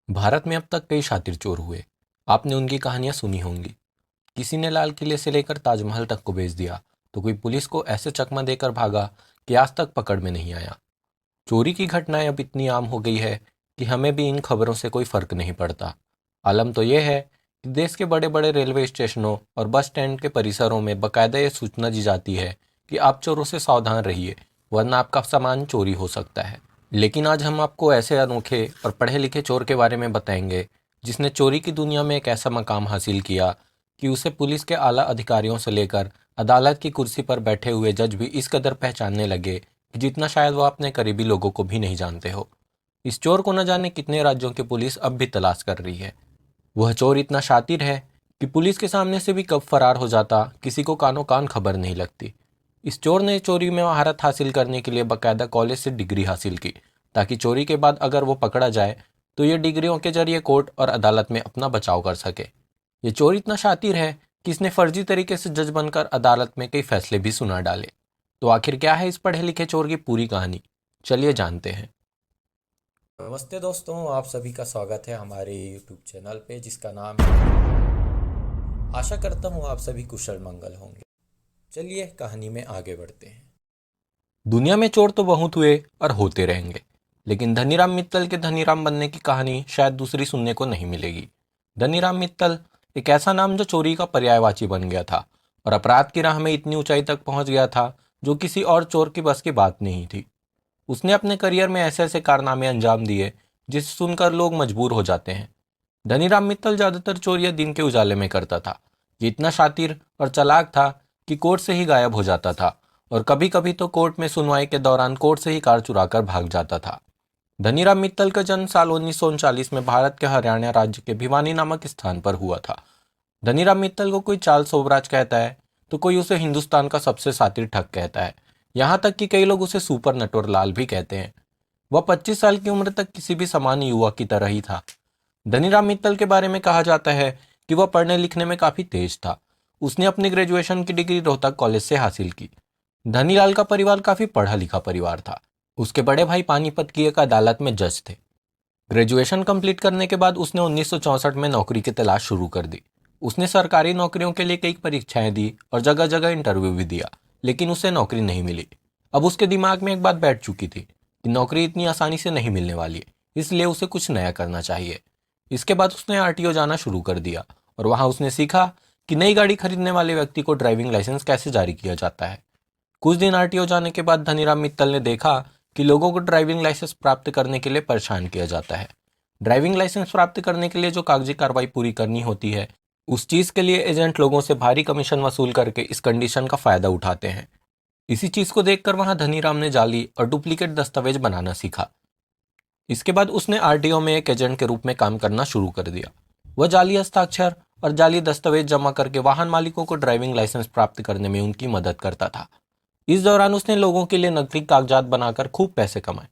भारत में अब तक कई शातिर चोर हुए। आपने उनकी कहानियां सुनी होंगी। किसी ने लाल किले से लेकर ताजमहल तक को बेच दिया, तो कोई पुलिस को ऐसे चकमा देकर भागा कि आज तक पकड़ में नहीं आया। चोरी की घटनाएं अब इतनी आम हो गई है कि हमें भी इन खबरों से कोई फर्क नहीं पड़ता। आलम तो यह है कि देश के बड़े बड़े रेलवे स्टेशनों और बस स्टैंड के परिसरों में बाकायदा ये सूचना दी जाती है कि आप चोरों से सावधान रहिए, वरना आपका सामान चोरी हो सकता है। लेकिन आज हम आपको ऐसे अनोखे और पढ़े लिखे चोर के बारे में बताएंगे जिसने चोरी की दुनिया में एक ऐसा मकाम हासिल किया कि उसे पुलिस के आला अधिकारियों से लेकर अदालत की कुर्सी पर बैठे हुए जज भी इस कदर पहचानने लगे कि जितना शायद वह अपने करीबी लोगों को भी नहीं जानते हो। इस चोर को न जाने कितने राज्यों की पुलिस अब भी तलाश कर रही है। वह चोर इतना शातिर है कि पुलिस के सामने से भी कब फरार हो जाता किसी को कानो कान खबर नहीं लगती। इस चोर ने चोरी में महारत हासिल करने के लिए बाकायदा कॉलेज से डिग्री हासिल की, ताकि चोरी के बाद अगर वो पकड़ा जाए तो ये डिग्रियों के जरिए कोर्ट और अदालत में अपना बचाव कर सके। ये चोर इतना शातिर है कि इसने फर्जी तरीके से जज बनकर अदालत में कई फैसले भी सुना डाले। तो आखिर क्या है इस पढ़े लिखे चोर की पूरी कहानी, चलिए जानते हैं। नमस्ते दोस्तों, आप सभी का स्वागत है हमारे YouTube चैनल पे जिसका नाम है। आशा करता हूँ आप सभी कुशल मंगल होंगे। चलिए कहानी में आगे बढ़ते हैं। दुनिया में चोर तो बहुत हुए और होते रहेंगे, लेकिन धनीराम मित्तल के धनीराम बनने की कहानी शायद दूसरी सुनने को नहीं मिलेगी। धनीराम मित्तल एक ऐसा नाम जो चोरी का पर्यायवाची बन गया था और अपराध की राह में इतनी ऊंचाई तक पहुंच गया था जो किसी और चोर की बस की बात नहीं थी। उसने अपने करियर में ऐसे ऐसे कारनामे अंजाम दिए जिसे सुनकर लोग मजबूर हो जाते हैं। धनीराम मित्तल ज्यादातर चोरियां दिन के उजाले में करता था। ये इतना शातिर और चालाक था कि कोर्ट से ही गायब हो जाता था और कभी कभी तो कोर्ट में सुनवाई के दौरान कोर्ट से ही कार चुराकर भाग जाता था। धनीराम मित्तल का जन्म साल 1939 में भारत के हरियाणा राज्य के भिवानी नामक स्थान पर हुआ था। धनीराम मित्तल को कोई चार्ल्स सोबराज कहता है तो कोई उसे हिंदुस्तान का सबसे शातिर ठग कहता है। यहाँ तक कि कई लोग उसे सुपर नटवर लाल भी कहते हैं। वह 25 साल की उम्र तक किसी भी सामान्य युवा की तरह ही था। धनीराम मित्तल के बारे में कहा जाता है कि वह पढ़ने लिखने में काफी तेज था। उसने अपनी ग्रेजुएशन की डिग्री रोहतक कॉलेज से हासिल की। धनीलाल का परिवार काफी पढ़ा लिखा परिवार था। उसके बड़े भाई पानीपत की एक अदालत में जज थे। ग्रेजुएशन कंप्लीट करने के बाद उसने 1964 में नौकरी की तलाश शुरू कर दी। उसने सरकारी नौकरियों के लिए कई परीक्षाएं दी और जगह जगह इंटरव्यू भी दिया, लेकिन उसे नौकरी नहीं मिली। अब उसके दिमाग में एक बात बैठ चुकी थी कि नौकरी इतनी आसानी से नहीं मिलने वाली है, इसलिए उसे कुछ नया करना चाहिए। इसके बाद उसने आरटीओ जाना शुरू कर दिया और वहां उसने सीखा कि नई गाड़ी खरीदने वाले व्यक्ति को ड्राइविंग लाइसेंस कैसे जारी किया जाता है। कुछ दिन आरटीओ जाने के बाद धनीराम मित्तल ने देखा कि लोगों को ड्राइविंग लाइसेंस प्राप्त करने के लिए परेशान किया जाता है। ड्राइविंग लाइसेंस प्राप्त करने के लिए जो कागजी कार्रवाई पूरी करनी होती है, उस चीज के लिए एजेंट लोगों से भारी कमीशन वसूल करके इस कंडीशन का फायदा उठाते हैं। इसी चीज को देखकर वहां धनीराम ने जाली और डुप्लीकेट दस्तावेज बनाना सीखा। इसके बाद उसने आरटीओ में एक एजेंट के रूप में काम करना शुरू कर दिया। वह जाली हस्ताक्षर और जाली दस्तावेज जमा करके वाहन मालिकों को ड्राइविंग लाइसेंस प्राप्त करने में उनकी मदद करता था। इस दौरान उसने लोगों के लिए नकली कागजात बनाकर खूब पैसे कमाए।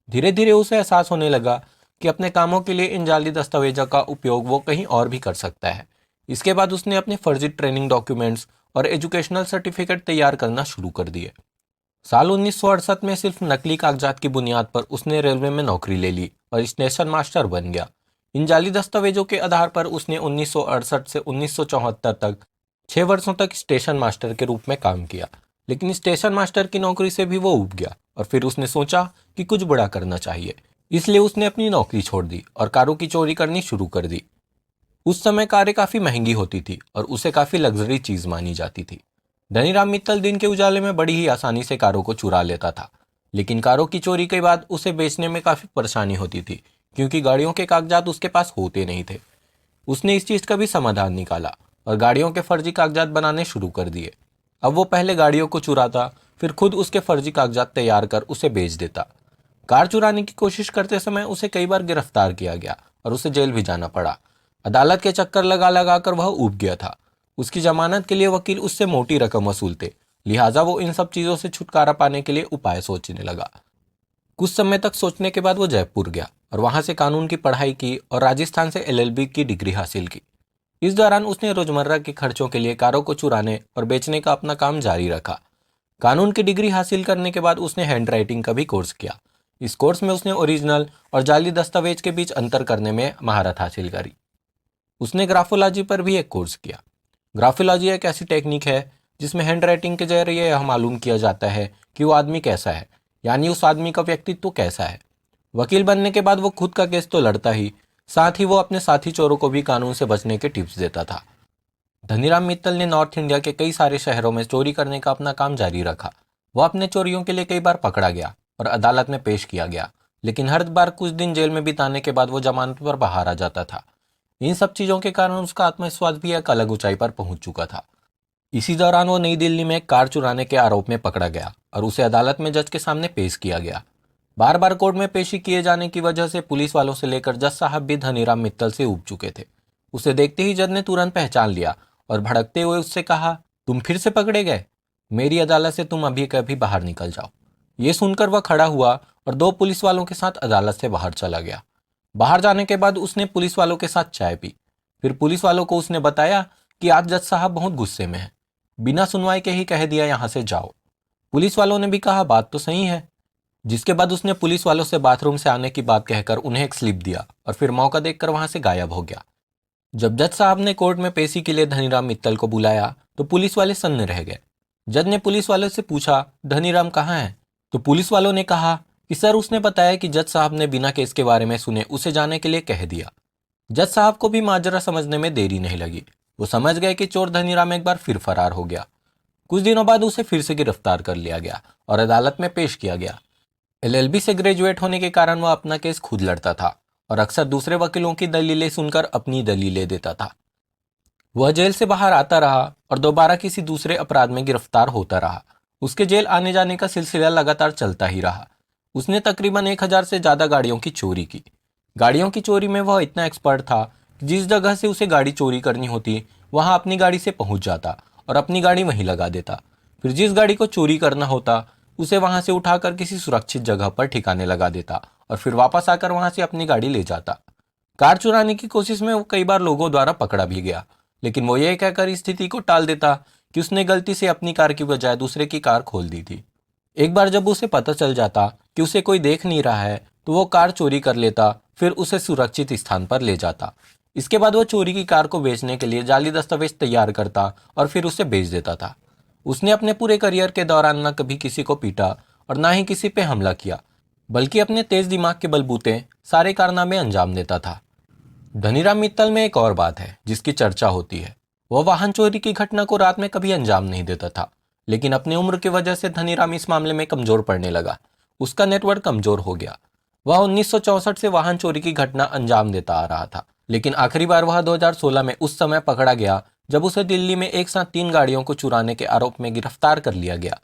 धीरे धीरे उसे एहसास होने लगा कि अपने कामों के लिए इन जाली दस्तावेजों का उपयोग वो कहीं और भी कर सकता है। इसके बाद उसने अपने फर्जी ट्रेनिंग डॉक्यूमेंट्स और एजुकेशनल सर्टिफिकेट तैयार करना शुरू कर दिए। साल 1968 में सिर्फ नकली कागजात की बुनियाद पर उसने रेलवे में नौकरी ले ली और स्टेशन मास्टर बन गया। इन जाली दस्तावेजों के आधार पर उसने 1968 से 1974 तक 6 वर्षों तक स्टेशन मास्टर के रूप में काम किया। लेकिन स्टेशन मास्टर की नौकरी से भी वो ऊब गया और फिर उसने सोचा कि कुछ बड़ा करना चाहिए। इसलिए उसने अपनी नौकरी छोड़ दी और कारों की चोरी करनी शुरू कर दी। उस समय कारें काफी महंगी होती थी और उसे काफी लग्जरी चीज मानी जाती थी। धनीराम मित्तल दिन के उजाले में बड़ी ही आसानी से कारों को चुरा लेता था, लेकिन कारों की चोरी के बाद उसे बेचने में काफी परेशानी होती थी, क्योंकि गाड़ियों के कागजात उसके पास होते नहीं थे। उसने इस चीज का भी समाधान निकाला और गाड़ियों के फर्जी कागजात बनाने शुरू कर दिए। अब वो पहले गाड़ियों को चुराता, फिर खुद उसके फर्जी कागजात तैयार कर उसे बेच देता। कार चुराने की कोशिश करते समय उसे कई बार गिरफ्तार किया गया और उसे जेल भी जाना पड़ा। अदालत के चक्कर लगा लगा कर वह ऊब गया था। उसकी जमानत के लिए वकील उससे मोटी रकम वसूलते, लिहाजा वो इन सब चीजों से छुटकारा पाने के लिए उपाय सोचने लगा। कुछ समय तक सोचने के बाद वो जयपुर गया और वहां से कानून की पढ़ाई की और राजस्थान से एलएलबी की डिग्री हासिल की। इस दौरान उसने रोजमर्रा के खर्चों के लिए कारों को चुराने और बेचने का अपना काम जारी रखा। कानून की डिग्री हासिल करने के बाद उसने हैंड राइटिंग का भी कोर्स किया। इस कोर्स में उसने ओरिजिनल और जाली दस्तावेज के बीच अंतर करने में महारत हासिल करी। उसने ग्राफोलॉजी पर भी एक कोर्स किया। ग्राफोलॉजी एक ऐसी टेक्निक है जिसमें हैंड राइटिंग के जरिए यह मालूम किया जाता है कि वो आदमी कैसा है, यानी उस आदमी का व्यक्तित्व कैसा है। वकील बनने के बाद वो खुद का केस तो लड़ता ही, साथ ही वो अपने साथी चोरों को भी कानून से बचने के टिप्स देता था। धनीराम मित्तल ने नॉर्थ इंडिया के कई सारे शहरों में चोरी करने का अपना काम जारी रखा। वह अपने चोरियों के लिए कई बार पकड़ा गया और अदालत में पेश किया गया, लेकिन हर बार कुछ दिन जेल में बिताने के बाद वो जमानत पर बाहर आ जाता था। इन सब चीज़ों के कारण उसका आत्मविश्वास भी एक अलग ऊंचाई पर पहुंच चुका था। इसी दौरान वो नई दिल्ली में एक कार चुराने के आरोप में पकड़ा गया और उसे अदालत में जज के सामने पेश किया गया। बार बार कोर्ट में पेशी किए जाने की वजह से पुलिस वालों से लेकर जज साहब भी धनीराम मित्तल से ऊब चुके थे। उसे देखते ही जज ने तुरंत पहचान लिया और भड़कते हुए उससे कहा, तुम फिर से पकड़े गए, मेरी अदालत से तुम अभी कभी बाहर निकल जाओ। ये सुनकर वह खड़ा हुआ और 2 पुलिस वालों के साथ अदालत से बाहर चला गया। बाहर जाने के बाद उसने पुलिस वालों के साथ चाय पी। फिर पुलिस वालों को उसने बताया कि आज जज साहब बहुत गुस्से में हैं, बिना सुनवाई के ही कह दिया यहाँ से जाओ। पुलिस वालों ने भी कहा बात तो सही है। जिसके बाद उसने पुलिस वालों से बाथरूम से आने की बात कहकर उन्हें एक स्लिप दिया और फिर मौका देखकर वहां से गायब हो गया। जब जज साहब ने कोर्ट में पेशी के लिए धनीराम मित्तल को बुलाया तो पुलिस वाले सन्न रह गए। जज ने पुलिस वालों से पूछा, धनीराम कहाँ है? तो पुलिस वालों ने कहा कि सर उसने बताया कि जज साहब ने बिना केस के बारे में सुने उसे जाने के लिए कह दिया। जज साहब को भी माजरा समझने में देरी नहीं लगी। वो समझ गए कि चोर धनीराम एक बार फिर फरार हो गया। कुछ दिनों बाद उसे फिर से गिरफ्तार कर लिया गया और अदालत में पेश किया गया। एलएलबी से ग्रेजुएट होने के कारण वह अपना केस खुद लड़ता था और अक्सर दूसरे वकीलों की दलीलें सुनकर अपनी दलीलें देता था। वह जेल से बाहर आता रहा और दोबारा किसी दूसरे अपराध में गिरफ्तार होता रहा। उसके जेल आने जाने का सिलसिला लगातार चलता ही रहा। उसने तकरीबन 1000 से ज़्यादा गाड़ियों की चोरी की। गाड़ियों की चोरी में वह इतना एक्सपर्ट था कि जिस जगह से उसे गाड़ी चोरी करनी होती वहां अपनी गाड़ी से पहुंच जाता और अपनी गाड़ी वहीं लगा देता। फिर जिस गाड़ी को चोरी करना होता उसे वहां से उठाकर किसी सुरक्षित जगह पर ठिकाने लगा देता और फिर वापस आकर वहां से अपनी गाड़ी ले जाता। कार चुराने की कोशिश में वो कई बार लोगों द्वारा पकड़ा भी गया, लेकिन वो ये कहकर इस स्थिति को टाल देता कि उसने गलती से अपनी कार की बजाय दूसरे की कार खोल दी थी। एक बार जब उसे पता चल जाता कि उसे कोई देख नहीं रहा है तो वो कार चोरी कर लेता, फिर उसे सुरक्षित स्थान पर ले जाता। इसके बाद वो चोरी की कार को बेचने के लिए जाली दस्तावेज तैयार करता और फिर उसे बेच देता था। उसने अपने पूरे करियर के दौरान न कभी किसी को पीटा और ना ही किसी पे हमला किया, बल्कि अपने तेज दिमाग के बलबूते सारे कारनामे अंजाम देता था। धनीराम मित्तल में एक और बात है जिसकी चर्चा होती है। वह वाहन चोरी की घटना को रात में कभी अंजाम नहीं देता था, लेकिन अपनी उम्र की वजह से धनीराम इस मामले में कमजोर पड़ने लगा। उसका नेटवर्क कमजोर हो गया। वह 1964 से वाहन चोरी की घटना अंजाम देता आ रहा था, लेकिन आखिरी बार वह 2016 में उस समय पकड़ा गया जब उसे दिल्ली में एक साथ 3 गाड़ियों को चुराने के आरोप में गिरफ्तार कर लिया गया।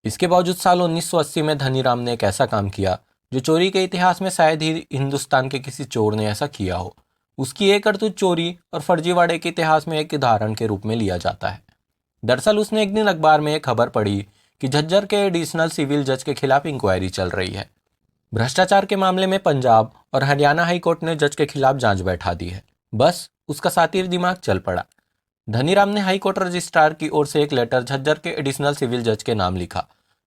इसके बावजूद साल 1980 में धनीराम ने एक ऐसा काम किया जो चोरी के इतिहास में शायद ही हिंदुस्तान के किसी चोर ने ऐसा किया हो। उसकी एक करतूत चोरी और फर्जीवाड़े के इतिहास में एक उदाहरण के रूप में लिया जाता है। दरअसल उसने एक दिन अखबार में एक खबर पढ़ी कि झज्जर के एडिशनल सिविल जज के खिलाफ इंक्वायरी चल रही है। भ्रष्टाचार के मामले में पंजाब और हरियाणा हाईकोर्ट ने जज के खिलाफ जांच बैठा दी है। बस उसका सातिर दिमाग चल पड़ा। धनीराम ने हाईकोर्ट रजिस्ट्रार की ओर से एक लेटर झज्जर के एडिशनल सिविल जज के नाम लिखा।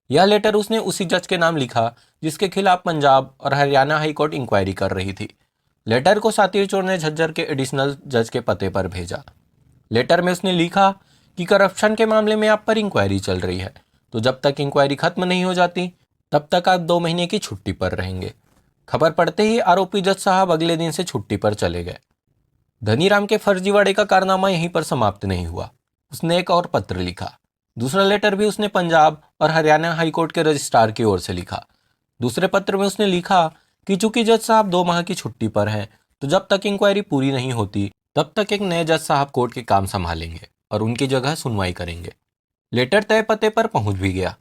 यह लेटर उसने उसी जज के नाम लिखा जिसके खिलाफ पंजाब और हरियाणा हाईकोर्ट इंक्वायरी कर रही थी। लेटर को सातिर चोर ने झज्जर के एडिशनल जज के पते पर भेजा। लेटर में उसने लिखा कि करप्शन के मामले में आप पर इंक्वायरी चल रही है, तो जब तक इंक्वायरी खत्म नहीं हो जाती तब तक आप 2 महीने की छुट्टी पर रहेंगे। खबर पढ़ते ही आरोपी जज साहब अगले दिन से छुट्टी पर चले गए। धनीराम के फर्जीवाड़े का कारनामा यहीं पर समाप्त नहीं हुआ। उसने एक और पत्र लिखा। दूसरा लेटर भी उसने पंजाब और हरियाणा हाईकोर्ट के रजिस्ट्रार की ओर से लिखा। दूसरे पत्र में उसने लिखा कि चूंकि जज साहब 2 माह की छुट्टी पर हैं, तो जब तक इंक्वायरी पूरी नहीं होती तब तक एक नए जज साहब कोर्ट के काम संभालेंगे और उनकी जगह सुनवाई करेंगे। लेटर तय पते पर पहुंच भी गया।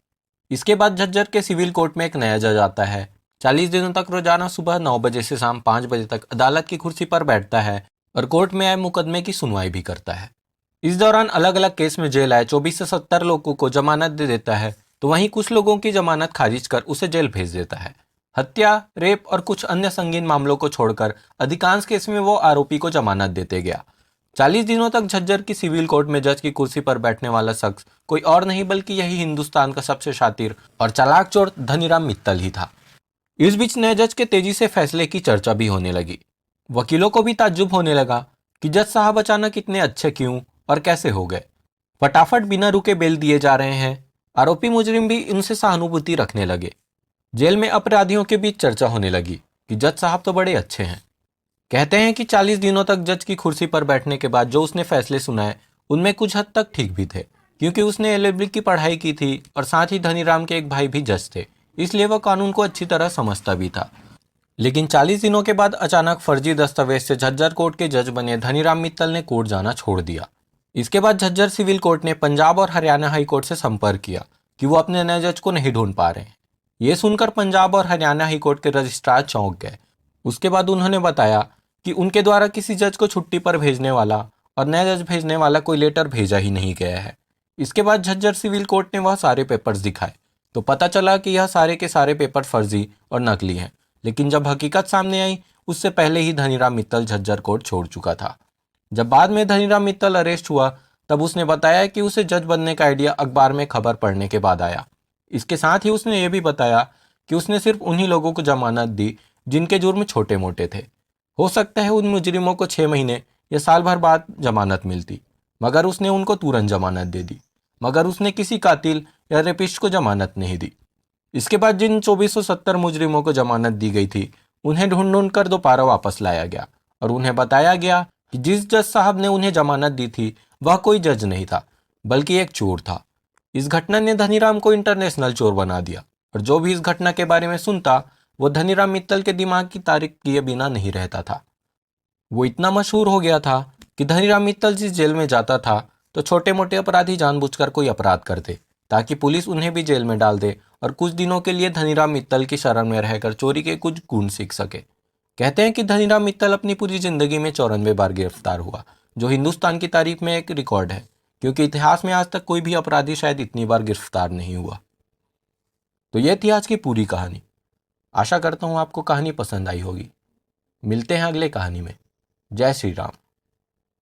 इसके बाद झज्जर के सिविल कोर्ट में एक नया जज आता है। 40 दिनों तक रोजाना सुबह 9 बजे से शाम 5 बजे तक अदालत की कुर्सी पर बैठता है और कोर्ट में आए मुकदमे की सुनवाई भी करता है। इस दौरान अलग अलग केस में जेल आए 24 से 70 लोगों को जमानत दे देता है, तो वहीं कुछ लोगों की जमानत खारिज कर उसे जेल भेज देता है। हत्या, रेप और कुछ अन्य संगीन मामलों को छोड़कर अधिकांश केस में वो आरोपी को जमानत देते गया। 40 दिनों तक झज्जर की सिविल कोर्ट में जज की कुर्सी पर बैठने वाला शख्स कोई और नहीं बल्कि यही हिंदुस्तान का सबसे शातिर और चालाक चोर धनीराम मित्तल ही था। इस बीच नए जज के तेजी से फैसले की चर्चा भी होने लगी। वकीलों को भी ताज्जुब होने लगा कि जज साहब अचानक इतने अच्छे क्यों और कैसे हो गए। फटाफट बिना रुके बेल दिए जा रहे हैं। आरोपी मुजरिम भी इनसे सहानुभूति रखने लगे। जेल में अपराधियों के बीच चर्चा होने लगी कि जज साहब तो बड़े अच्छे हैं। कहते हैं कि 40 दिनों तक जज की कुर्सी पर बैठने के बाद जो उसने फैसले सुनाए उनमें कुछ हद तक ठीक भी थे, क्योंकि उसने एलएलबी की पढ़ाई की थी और साथ ही धनीराम के एक भाई भी जज थे, इसलिए वह कानून को अच्छी तरह समझता भी था। लेकिन 40 दिनों के बाद अचानक फर्जी दस्तावेज से झज्जर कोर्ट के जज बने धनीराम मित्तल ने कोर्ट जाना छोड़ दिया। इसके बाद झज्जर सिविल कोर्ट ने पंजाब और हरियाणा हाई कोर्ट से संपर्क किया कि वो अपने नए जज को नहीं ढूंढ पा रहे हैं। ये सुनकर पंजाब और हरियाणा हाई कोर्ट के रजिस्ट्रार चौंक गए। उसके बाद उन्होंने बताया कि उनके द्वारा किसी जज को छुट्टी पर भेजने वाला और नया जज भेजने वाला कोई लेटर भेजा ही नहीं गया है। इसके बाद झज्जर सिविल कोर्ट ने वह सारे पेपर्स दिखाए तो पता चला कि यह सारे के सारे पेपर फर्जी और नकली हैं। लेकिन जब हकीकत सामने आई उससे पहले ही धनीराम मित्तल झज्जर कोर्ट छोड़ चुका था। जब बाद में धनीराम मित्तल अरेस्ट हुआ तब उसने बताया कि उसे जज बनने का आइडिया अखबार में खबर पढ़ने के बाद आया। इसके साथ ही उसने ये भी बताया कि उसने सिर्फ उन्हीं लोगों को जमानत दी जिनके जुर्म छोटे मोटे थे। हो सकता है उन मुजरिमों को 6 महीने या साल भर बाद जमानत मिलती, मगर उसने उनको तुरंत जमानत दे दी। मगर उसने किसी कातिल या रेपिस्ट को जमानत नहीं दी। इसके बाद जिन 2470 मुजरिमों को जमानत दी गई थी उन्हें ढूंढ ढूंढ कर दोबारा वापस लाया गया और उन्हें बताया गया कि जिस जज साहब ने उन्हें जमानत दी थी वह कोई जज नहीं था बल्कि एक चोर था। इस घटना ने धनीराम को इंटरनेशनल चोर बना दिया और जो भी इस घटना के बारे में सुनता वो धनीराम मित्तल के दिमाग की तारीफ किए बिना नहीं रहता था। वो इतना मशहूर हो गया था कि धनीराम मित्तल जिस जेल में जाता था तो छोटे मोटे अपराधी जानबूझकर कोई अपराध करते ताकि पुलिस उन्हें भी जेल में डाल दे और कुछ दिनों के लिए धनीराम मित्तल की शरण में रहकर चोरी के कुछ गुण सीख सके। कहते हैं कि धनीराम मित्तल अपनी पूरी जिंदगी में 94 बार गिरफ्तार हुआ, जो हिंदुस्तान की तारीख में एक रिकॉर्ड है, क्योंकि इतिहास में आज तक कोई भी अपराधी शायद इतनी बार गिरफ्तार नहीं हुआ। तो यह थी आज की पूरी कहानी। आशा करता हूँ आपको कहानी पसंद आई होगी। मिलते हैं अगले कहानी में। जय श्री राम।